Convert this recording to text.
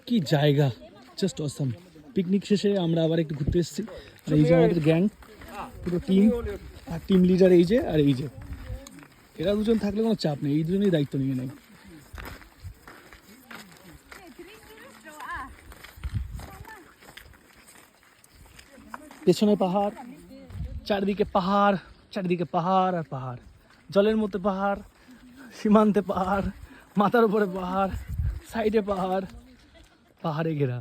কি জায়গা, just awesome. Picnic শেষে আমরা আবার একটু ঘুরতে এসেছি। আর এই যে আমাদের গ্যাং, পুরো টিম, আর টিম লিডার এই যে, আর এই যে এরা দুজন থাকলে কোনো চাপ নেই, এই দুজনেই দায়িত্ব নিয়ে নেয়। পেছনে পাহাড়, চারিদিকে পাহাড়, চারিদিকে পাহাড় আর পাহাড়, জলের মধ্যে পাহাড়, সীমান্তে পাহাড়, মাথার উপরে পাহাড়, সাইডে পাহাড়, পাহাড়ে ঘেরা।